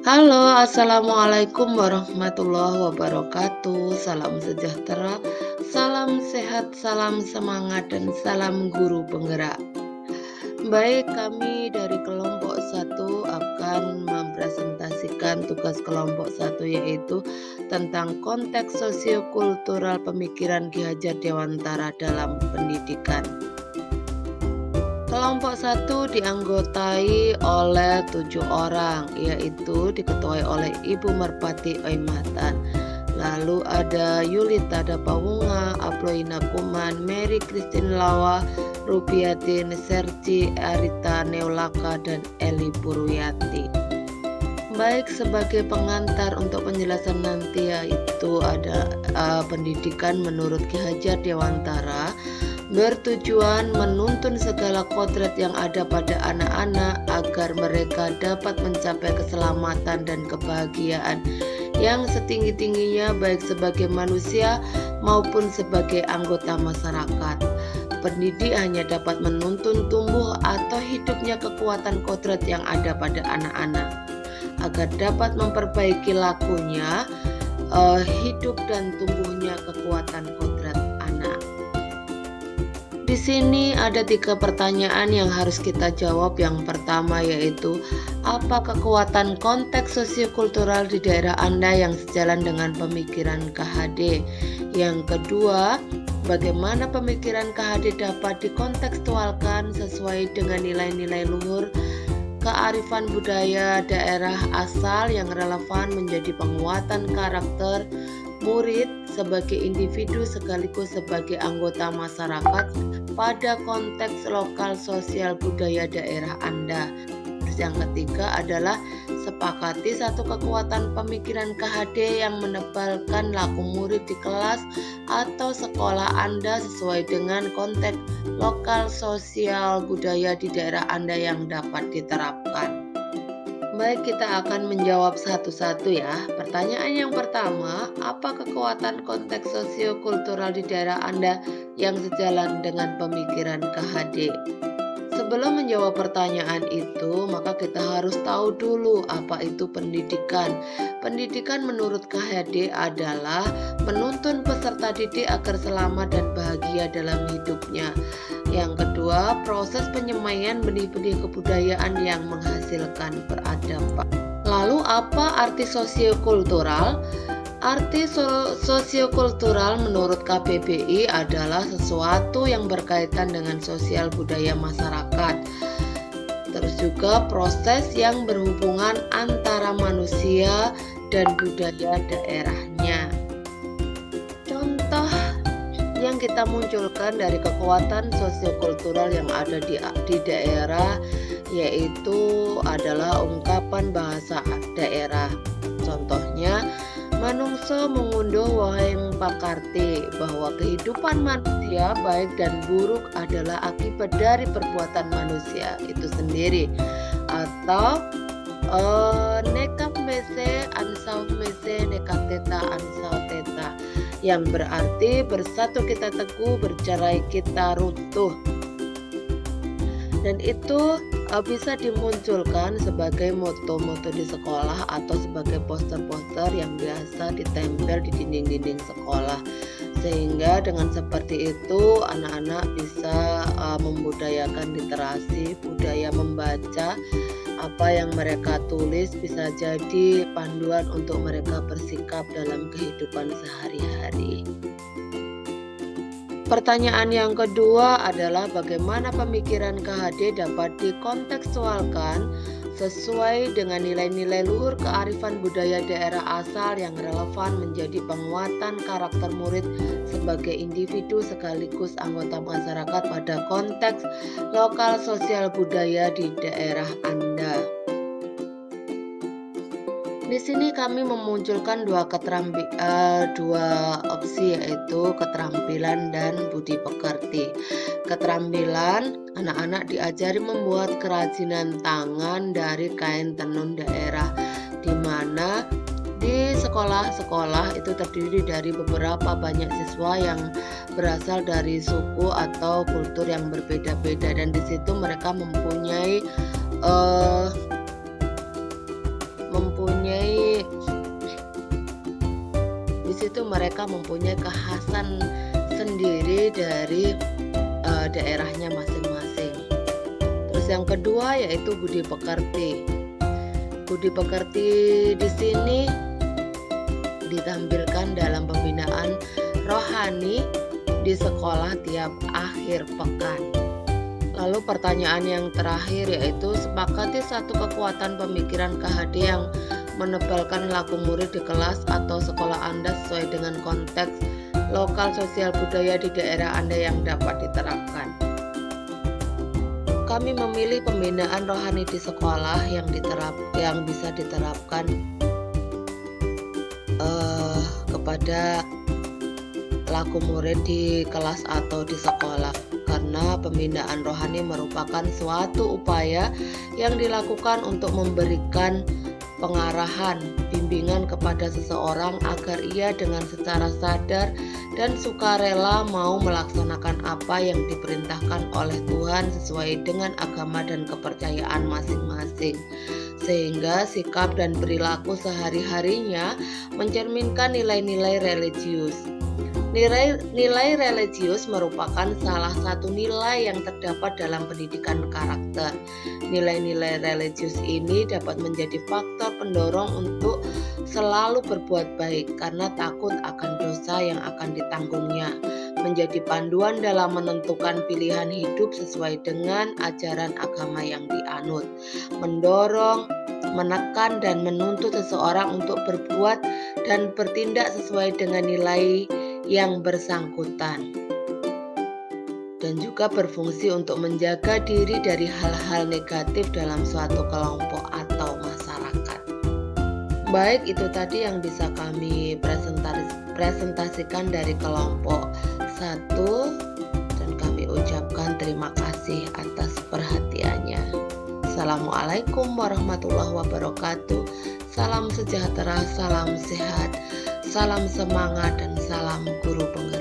Halo, assalamualaikum warahmatullahi wabarakatuh. Salam sejahtera, salam sehat, salam semangat, dan salam guru penggerak. Baik, kami dari kelompok satu akan mempresentasikan tugas kelompok satu, yaitu tentang konteks sosiokultural pemikiran Ki Hajar Dewantara dalam pendidikan. Kelompok satu dianggotai oleh 7 orang, yaitu diketuai oleh Ibu Merpati Oimatan. Lalu ada Yulita Dapawunga, Aploina Kuman, Mary Christine Lawa, Rubiatin, Serci, Arita Neolaka, dan Eli Purwiyati. Baik, sebagai pengantar untuk penjelasan nanti, yaitu ada pendidikan menurut Ki Hajar Dewantara bertujuan menuntun segala kodrat yang ada pada anak-anak agar mereka dapat mencapai keselamatan dan kebahagiaan yang setinggi-tingginya, baik sebagai manusia maupun sebagai anggota masyarakat. Pendidik hanya dapat menuntun tumbuh atau hidupnya kekuatan kodrat yang ada pada anak-anak agar dapat memperbaiki lakunya, hidup dan tumbuhnya kekuatan kodrat anak. Di sini ada 3 pertanyaan yang harus kita jawab. Yang pertama yaitu, apa kekuatan konteks sosiokultural di daerah Anda yang sejalan dengan pemikiran KHD? Yang kedua, bagaimana pemikiran KHD dapat dikontekstualkan sesuai dengan nilai-nilai luhur kearifan budaya daerah asal yang relevan menjadi penguatan karakter murid sebagai individu sekaligus sebagai anggota masyarakat pada konteks lokal sosial budaya daerah Anda. Terus yang ketiga adalah sepakati satu kekuatan pemikiran KHD yang menebalkan laku murid di kelas atau sekolah Anda sesuai dengan konteks lokal sosial budaya di daerah Anda yang dapat diterapkan. Baik, kita akan menjawab satu-satu ya. Pertanyaan yang pertama, apa kekuatan konteks sosiokultural di daerah Anda yang sejalan dengan pemikiran KHD? Sebelum menjawab pertanyaan itu, maka kita harus tahu dulu apa itu pendidikan. Pendidikan menurut KHD adalah menuntun peserta didik agar selamat dan bahagia dalam hidupnya. Yang kedua, proses penyemaian benih-benih kebudayaan yang menghasilkan peradaban. Lalu apa arti sosiokultural? Arti sosiokultural menurut KBBI adalah sesuatu yang berkaitan dengan sosial budaya masyarakat. Terus juga proses yang berhubungan antara manusia dan budaya daerahnya. Contoh yang kita munculkan dari kekuatan sosiokultural yang ada di daerah yaitu adalah ungkapan bahasa daerah. Contohnya, manungso mengunduh wahai pakarti bahwa kehidupan manusia baik dan buruk adalah akibat dari perbuatan manusia itu sendiri. Atau nekap mese ansau mese nekateta ansau teta, yang berarti bersatu kita teguh, bercerai kita runtuh. Dan itu bisa dimunculkan sebagai moto-moto di sekolah atau sebagai poster-poster yang biasa ditempel di dinding-dinding sekolah, sehingga dengan seperti itu anak-anak bisa membudayakan literasi, budaya membaca. Apa yang mereka tulis bisa jadi panduan untuk mereka bersikap dalam kehidupan sehari-hari. Pertanyaan yang kedua adalah bagaimana pemikiran KHD dapat dikontekstualkan sesuai dengan nilai-nilai luhur kearifan budaya daerah asal yang relevan menjadi penguatan karakter murid sebagai individu sekaligus anggota masyarakat pada konteks lokal sosial budaya di daerah Anda. Di sini kami memunculkan dua opsi, yaitu keterampilan dan budi pekerti. Keterampilan, anak-anak diajari membuat kerajinan tangan dari kain tenun daerah, di mana di sekolah-sekolah itu terdiri dari beberapa banyak siswa yang berasal dari suku atau kultur yang berbeda-beda, dan di situ mereka mempunyai mereka mempunyai kekhasan sendiri dari daerahnya masing-masing. Terus yang kedua yaitu budi pekerti. Budi pekerti di sini ditampilkan dalam pembinaan rohani di sekolah tiap akhir pekan. Lalu pertanyaan yang terakhir yaitu sepakati satu kekuatan pemikiran KHD yang menebalkan laku murid di kelas atau sekolah Anda sesuai dengan konteks lokal sosial budaya di daerah Anda yang dapat diterapkan. Kami memilih pembinaan rohani di sekolah yang bisa diterapkan kepada laku murid di kelas atau di sekolah, karena pembinaan rohani merupakan suatu upaya yang dilakukan untuk memberikan pengarahan, bimbingan kepada seseorang agar ia dengan secara sadar dan sukarela mau melaksanakan apa yang diperintahkan oleh Tuhan sesuai dengan agama dan kepercayaan masing-masing, sehingga sikap dan perilaku sehari-harinya mencerminkan nilai-nilai religius. Nilai religius merupakan salah satu nilai yang terdapat dalam pendidikan karakter. Nilai-nilai religius ini dapat menjadi faktor pendorong untuk selalu berbuat baik karena takut akan dosa yang akan ditanggungnya, menjadi panduan dalam menentukan pilihan hidup sesuai dengan ajaran agama yang dianut, mendorong, menekan dan menuntut seseorang untuk berbuat dan bertindak sesuai dengan nilai yang bersangkutan, dan juga berfungsi untuk menjaga diri dari hal-hal negatif dalam suatu kelompok atau masyarakat. Baik, itu tadi yang bisa kami presentasikan dari kelompok 1, dan kami ucapkan terima kasih atas perhatiannya. Assalamualaikum warahmatullahi wabarakatuh. Salam sejahtera, salam sehat, salam semangat, dan salam guru penggerak.